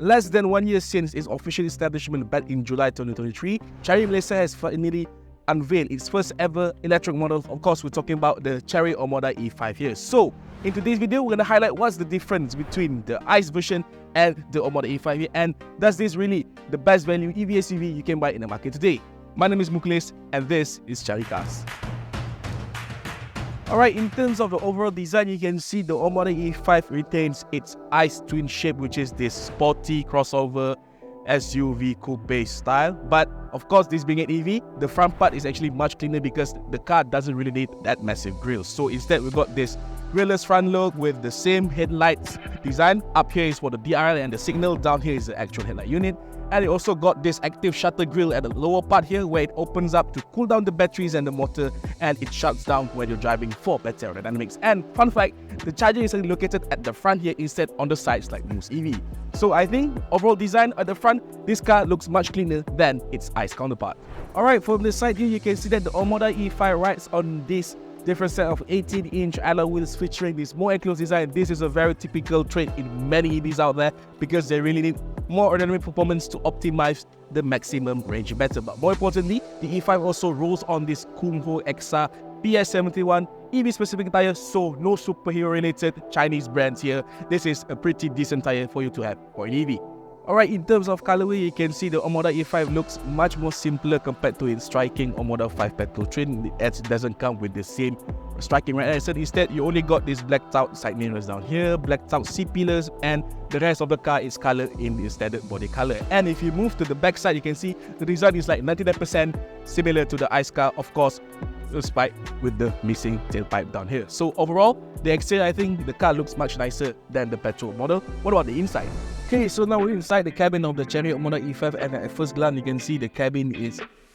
Less than 1 year since its official establishment back in July 2023, Chery Malaysia has finally unveiled its first ever electric model. Of course, we're talking about the Chery Omoda E5 here. So, in today's video, we're going to highlight what's the difference between the ICE version and the Omoda E5 here, and does this really the best value EV SUV you can buy in the market today? My name is Muklis, and this is Caricarz. Alright, in terms of the overall design, you can see the Omoda E5 retains its ICE twin shape, which is this sporty crossover SUV coupe style. But of course, this being an EV, the front part is actually much cleaner because the car doesn't really need that massive grille. So instead, we've got this grilleless front look with the same headlights design. Up here is for the DRL and the signal, down here is the actual headlight unit. And it also got this active shutter grille at the lower part here where it opens up to cool down the batteries and the motor, and it shuts down when you're driving for better aerodynamics. And fun fact, the charger is located at the front here instead on the sides like most EV. So I think overall design at the front, this car looks much cleaner than its ICE counterpart. Alright, from the side here you can see that the Omoda E5 rides on this different set of 18-inch alloy wheels featuring this more enclosed design. This is a very typical trait in many EVs out there because they really need more aerodynamic performance to optimize the maximum range better. But more importantly, the E5 also rolls on this Kumho XR PS71 EV-specific tire, so no superhero-related Chinese brands here. This is a pretty decent tire for you to have for an EV. Alright, in terms of colorway, you can see the Omoda E5 looks much more simpler compared to its striking Omoda 5 petrol twin. It doesn't come with the same striking right answer. Instead, you only got these blacked out side mirrors down here, blacked out C-pillars, and the rest of the car is colored in the standard body color. And if you move to the back side, you can see the design is like 99% similar to the ICE car, of course, despite with the missing tailpipe down here. So overall, the exterior, I think the car looks much nicer than the petrol model. What about the inside? Okay, so now we're inside the cabin of the Chery Omoda E5, and at first glance you can see the cabin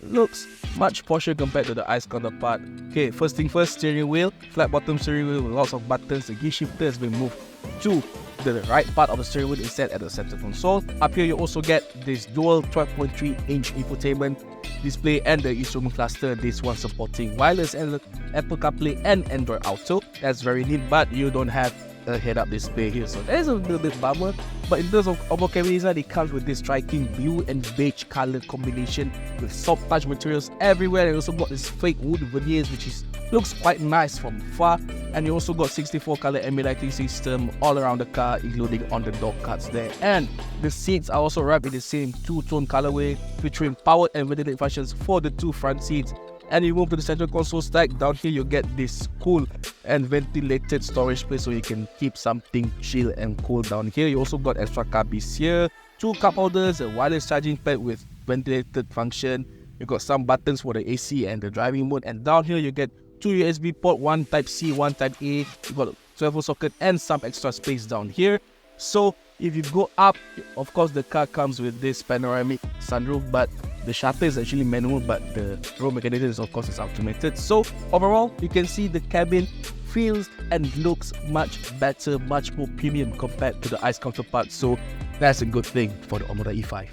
looks much posher compared to the ICE counterpart. Okay, first thing first, steering wheel, flat bottom steering wheel with lots of buttons. The gear shifter has been moved to the right part of the steering wheel instead at the center console. Up here you also get this dual 12.3-inch infotainment display and the instrument cluster, this one supporting wireless and Apple CarPlay and Android Auto. That's very neat, but you don't have a head-up display here, so that's a little bit bummer. But in terms of overall cabin design, it comes with this striking blue and beige color combination with soft touch materials everywhere. And also got this fake wood veneers, which looks quite nice from far. And you also got 64 color ambient lighting system all around the car, including on the door cards there. And the seats are also wrapped in the same two-tone colorway, featuring powered and ventilated functions for the two front seats. And you move to the central console stack. Down here you get this cool and ventilated storage space so you can keep something chill and cool down here. You also got extra cubbies here, 2 cup holders, a wireless charging pad with ventilated function. You got some buttons for the AC and the driving mode. And down here you get 2 USB port, 1 Type-C, 1 Type-A. You got a 12-volt socket and some extra space down here. So if you go up, of course the car comes with this panoramic sunroof, but the shutter is actually manual, but the roll mechanism is of course is automated. So overall, you can see the cabin feels and looks much better, much more premium compared to the ICE counterpart. So that's a good thing for the Omoda E5.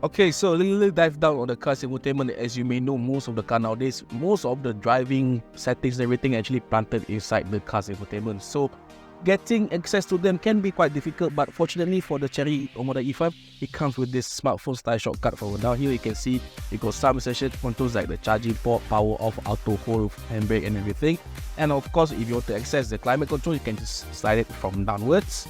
Okay, so a little dive down on the car's infotainment. As you may know, most of the car nowadays, most of the driving settings and everything actually planted inside the car's infotainment. So getting access to them can be quite difficult, but fortunately for the Chery Omoda E5, it comes with this smartphone style shortcut. From down here you can see it got some essential controls like the charging port, power off, auto hold, handbrake and everything. And of course, if you want to access the climate control, you can just slide it from downwards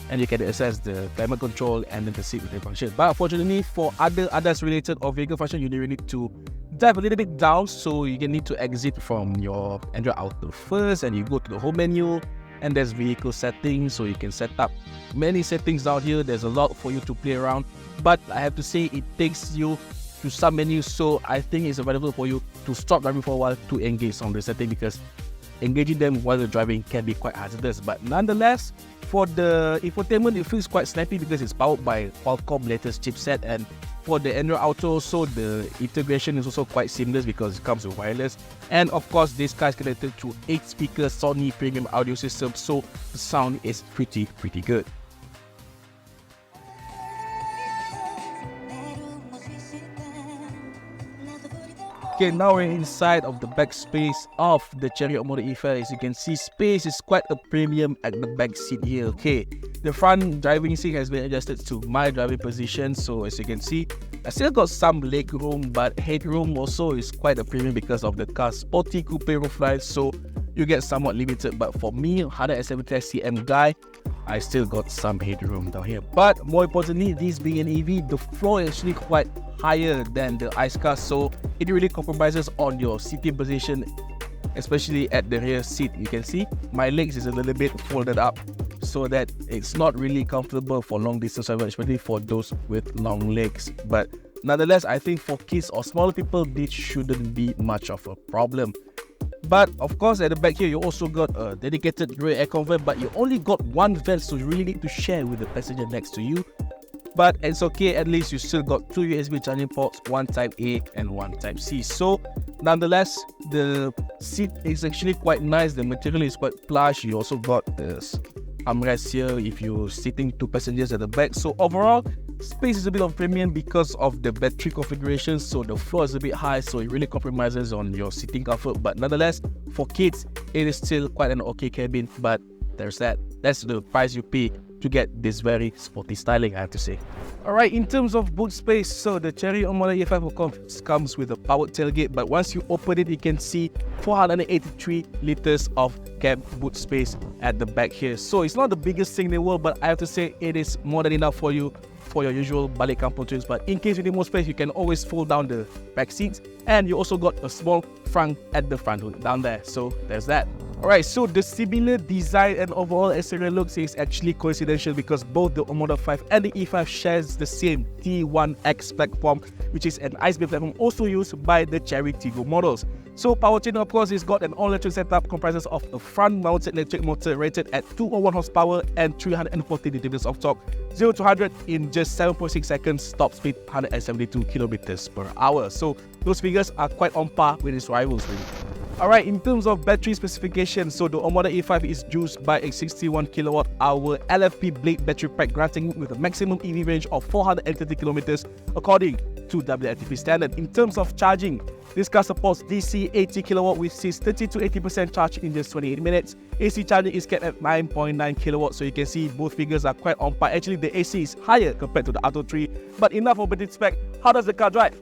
and you can access the climate control and then the seat rotation function. But unfortunately for others related or vehicle function, you really need to dive a little bit down, so you need to exit from your Android Auto first and you go to the home menu. And there's vehicle settings, so you can set up many settings down here. There's a lot for you to play around, but I have to say it takes you to some menus, so I think it's available for you to stop driving for a while to engage some of the settings, because engaging them while you're driving can be quite hazardous. But nonetheless, for the infotainment, it feels quite snappy because it's powered by Qualcomm latest chipset, and for the Android Auto, so the integration is also quite seamless because it comes with wireless. And of course, this car is connected to 8 speakers Sony premium audio system, so the sound is pretty good. Okay, now we're inside of the back space of the Chery Omoda E5. As you can see, space is quite a premium at the back seat here. Okay, The front driving seat has been adjusted to my driving position, so as you can see, I still got some leg room, but headroom also is quite a premium because of the car's sporty coupe roofline, so you get somewhat limited. But for me, 170 cm guy, I still got some headroom down here. But more importantly, this being an EV, the floor is actually quite higher than the ICE car, so it really compromises on your sitting position, especially at the rear seat. You can see my legs is a little bit folded up, so that it's not really comfortable for long distance travel, especially for those with long legs. But nonetheless, I think for kids or smaller people, this shouldn't be much of a problem. But of course, at the back here, you also got a dedicated rear aircon vent, but you only got one vent, so you really need to share with the passenger next to you. But it's okay, at least you still got 2 USB charging ports, one Type A and one Type C. So nonetheless, the seat is actually quite nice. The material is quite plush. You also got this armrest here if you're sitting 2 passengers at the back. So overall, space is a bit of premium because of the battery configuration. So the floor is a bit high, so it really compromises on your sitting comfort. But nonetheless, for kids, it is still quite an okay cabin. But there's that. That's the price you pay to get this very sporty styling, I have to say. Alright, in terms of boot space, so the Chery Omoda E5 of course comes with a powered tailgate, but once you open it, you can see 483 liters of cab boot space at the back here. So it's not the biggest thing in the world, but I have to say it is more than enough for you for your usual balik kampung trips. But in case you need more space, you can always fold down the back seats, and you also got a small front at the front hood down there. So there's that. Alright, so the similar design and overall exterior looks is actually coincidental because both the Omoda 5 and the E5 shares the same T1X platform, which is an ICE-based platform also used by the Chery Tiggo models. So powertrain, of course, is got an all-electric setup comprises of a front-mounted electric motor rated at 201 horsepower and 340 Nm of torque, 0 to 100 in just 7.6 seconds, top speed 172 km per hour. So those figures are quite on par with its rivals, really. Alright, in terms of battery specifications, so the Omoda E5 is juiced by a 61 kWh LFP blade battery pack, granting it with a maximum EV range of 430 km according to WLTP standard. In terms of charging, this car supports DC 80 kW, which sees 30 to 80% charge in just 28 minutes. AC charging is kept at 9.9 kW, so you can see both figures are quite on par. Actually, the AC is higher compared to the Atto 3, but enough of battery spec. How does the car drive?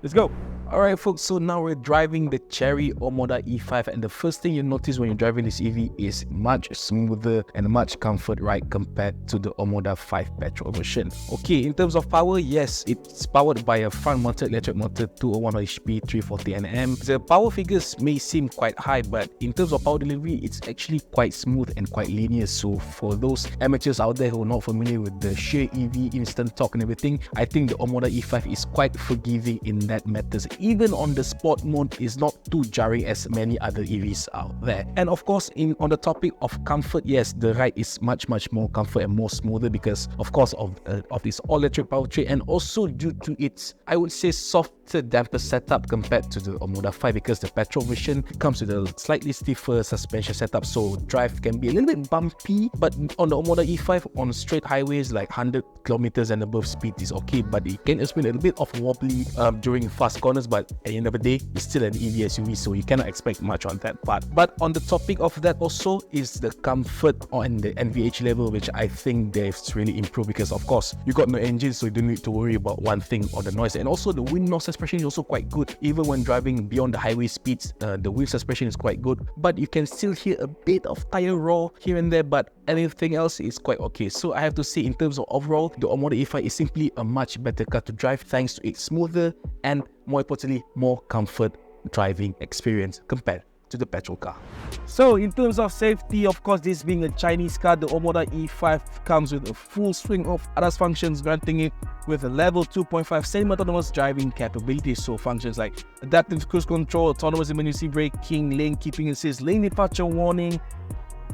Let's go. Alright folks, so now we're driving the Chery Omoda E5, and the first thing you notice when you're driving this EV is much smoother and much comfort ride compared to the Omoda 5 petrol version. Okay, in terms of power, yes, it's powered by a front-mounted electric motor 201 HP 340 Nm. The power figures may seem quite high, but in terms of power delivery, it's actually quite smooth and quite linear. So for those amateurs out there who are not familiar with the sheer EV instant torque and everything, I think the Omoda E5 is quite forgiving in that matters. Even on the sport mode, is not too jarring as many other EVs out there. And of course, on the topic of comfort, yes, the ride is much more comfort and more smoother because of course of this all-electric powertrain, and also due to its, I would say, softer damper setup compared to the Omoda 5, because the petrol version comes with a slightly stiffer suspension setup, so drive can be a little bit bumpy. But on the Omoda E5, on straight highways like 100 kilometers and above, speed is okay, but it can just be a little bit of wobbly during fast corners. But at the end of the day, it's still an EV SUV, so you cannot expect much on that part. But on the topic of that also is the comfort on the NVH level, which I think they've really improved, because of course you got no engine, so you don't need to worry about one thing or the noise. And also the wind noise suppression is also quite good. Even when driving beyond the highway speeds, the wheel suppression is quite good, but you can still hear a bit of tire roar here and there, but anything else is quite okay. So I have to say, in terms of overall, the Omoda E5 is simply a much better car to drive thanks to its smoother and, more importantly, more comfort driving experience compared to the petrol car. So in terms of safety, of course, this being a Chinese car, the Omoda E5 comes with a full swing of ADAS functions, granting it with a level 2.5 semi-autonomous driving capability. So functions like adaptive cruise control, autonomous emergency braking, lane keeping assist, lane departure warning,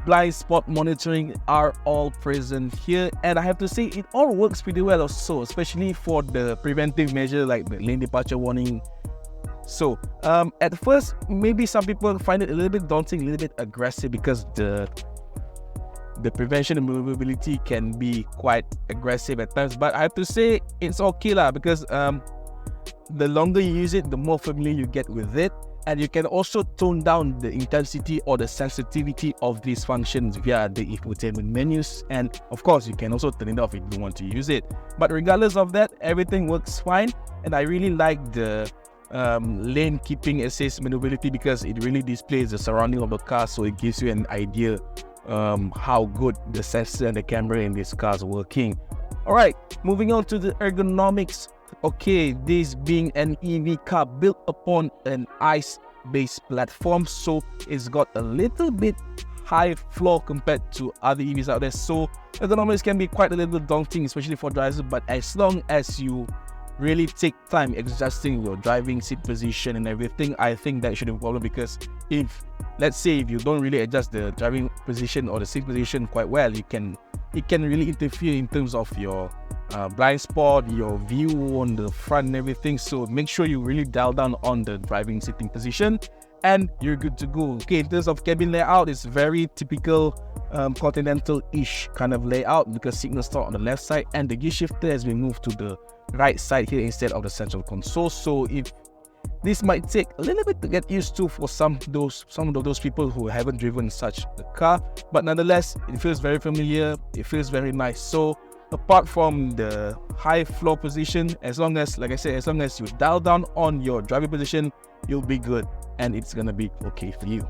blind spot monitoring are all present here. And I have to say, it all works pretty well also, especially for the preventive measure like the lane departure warning. So at first, maybe some people find it a little bit daunting, a little bit aggressive, because the prevention and maneuverability can be quite aggressive at times. But I have to say, it's okay lah, because the longer you use it, the more familiar you get with it. And you can also tone down the intensity or the sensitivity of these functions via the infotainment menus. And of course, you can also turn it off if you want to use it. But regardless of that, everything works fine. And I really like the lane keeping assist maneuverability because it really displays the surrounding of the car, so it gives you an idea how good the sensor and the camera in this car is working. Alright, moving on to the ergonomics. Okay, this being an EV car built upon an ICE-based platform, so it's got a little bit high floor compared to other EVs out there. So ergonomics can be quite a little daunting, especially for drivers, but as long as you really take time adjusting your driving seat position and everything, I think that shouldn't be a problem, because if, let's say, if you don't really adjust the driving position or the seat position quite well, it can really interfere in terms of your blind spot, your view on the front and everything. So make sure you really dial down on the driving sitting position and you're good to go. Okay, in terms of cabin layout, it's very typical continental-ish kind of layout, because signal start on the left side and the gear shifter has been moved to the right side here instead of the central console. So if this might take a little bit to get used to for some of those people who haven't driven such a car, but nonetheless, it feels very familiar, it feels very nice. So apart from the high floor position, as long as, like I said, as long as you dial down on your driving position, you'll be good and it's gonna be okay for you.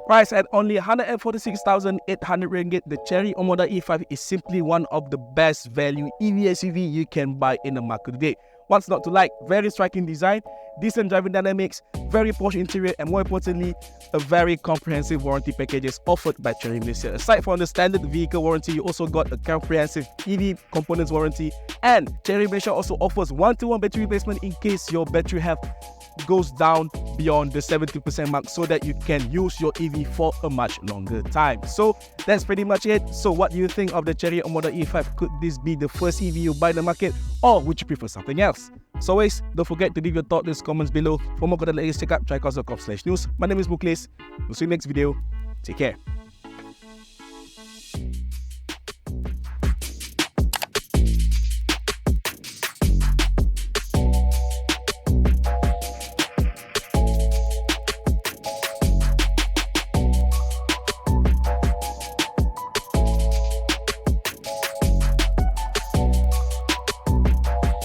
Price at only 146,800 ringgit, the Chery Omoda E5 is simply one of the best value EV SUV you can buy in the market today. What's not to like? Very striking design, decent driving dynamics, very posh interior, and more importantly, a very comprehensive warranty packages offered by Chery Malaysia. Aside from the standard vehicle warranty, you also got a comprehensive EV components warranty, and Chery Malaysia also offers 1-to-1 battery replacement in case your battery health goes down beyond the 70% mark, so that you can use your EV for a much longer time. So that's pretty much it. So what do you think of the Chery Omoda E5? Could this be the first EV you buy in the market, or would you prefer something else? As always, don't forget to leave your thoughts in the comments below. For more content, check out Caricarz.com/news. My name is Muklis. We'll see you next video. Take care.